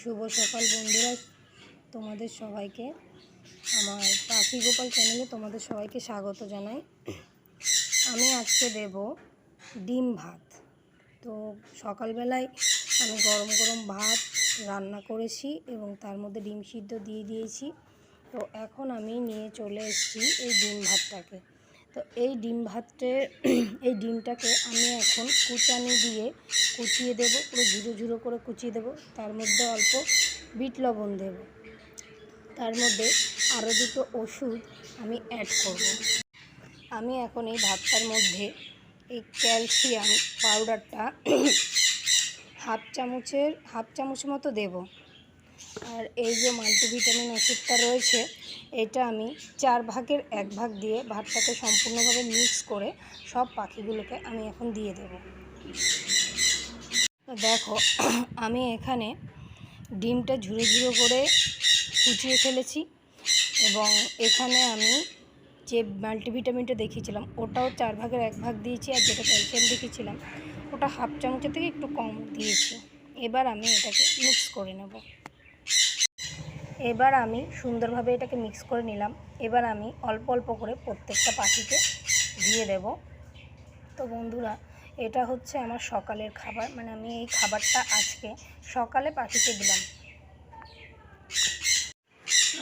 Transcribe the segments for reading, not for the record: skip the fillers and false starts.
শুভ সকাল বন্ধুরা, তোমাদের সবাইকে আমার পাখি গোপাল চ্যানেলে তোমাদের সবাইকে স্বাগত জানাই। আমি আজকে দেব ডিম ভাত। তো সকালবেলায় আমি গরম গরম ভাত রান্না করেছি এবং তার মধ্যে ডিম সিদ্ধ দিয়ে দিয়েছি। তো এখন আমি নিয়ে চলে এসেছি এই ডিম ভাতটাকে। তো এই ডিমটাকে আমি এখন কুচানি দিয়ে কুচিয়ে দেব, পুরো ঝুড়ো ঝুড়ো করে কুচিয়ে দেব। তার মধ্যে অল্প বিট লবণ দেব, তার মধ্যে আরও দুটো ওষুধ আমি অ্যাড করব। আমি এখন এই ভাতটার মধ্যে এই ক্যালসিয়াম পাউডারটা হাফ চামচ মতো দেব। আর এই যে মাল্টিভিটামিন ওষুধটা রয়েছে, এটা আমি 4 ভাগের 1 ভাগ দিয়ে ভাতটাকে সম্পূর্ণভাবে মিক্স করে সব পাখিগুলোকে আমি এখন দিয়ে দেব। তো দেখো, আমি এখানে ডিমটা ঝুড়ো ঝুড়ো করে কুচিয়ে ফেলেছি এবং এখানে আমি যে মাল্টিভিটামিনটা দেখিয়েছিলাম ওটাও 4 ভাগের 1 ভাগ দিয়েছি, আর যেটা ক্যালসিয়াম দেখিয়েছিলাম ওটা হাফ চামচের থেকে একটু কম দিয়েছি। এবার আমি এটাকে মিক্স করে নেব। এবার আমি সুন্দরভাবে এটাকে মিক্স করে নিলাম। এবার আমি অল্প অল্প করে প্রত্যেকটা পাখিকে দিয়ে দেব। তো বন্ধুরা, এটা হচ্ছে আমার সকালের খাবার, মানে আমি এই খাবারটা আজকে সকালে পাখিকে দিলাম।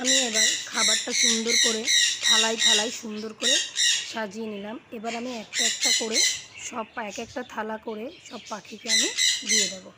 আমি এবার খাবারটা সুন্দর করে থালায় সুন্দর করে সাজিয়ে নিলাম। এবার আমি একটা একটা করে এক একটা থালা করে সব পাখিকে আমি দিয়ে দেবো।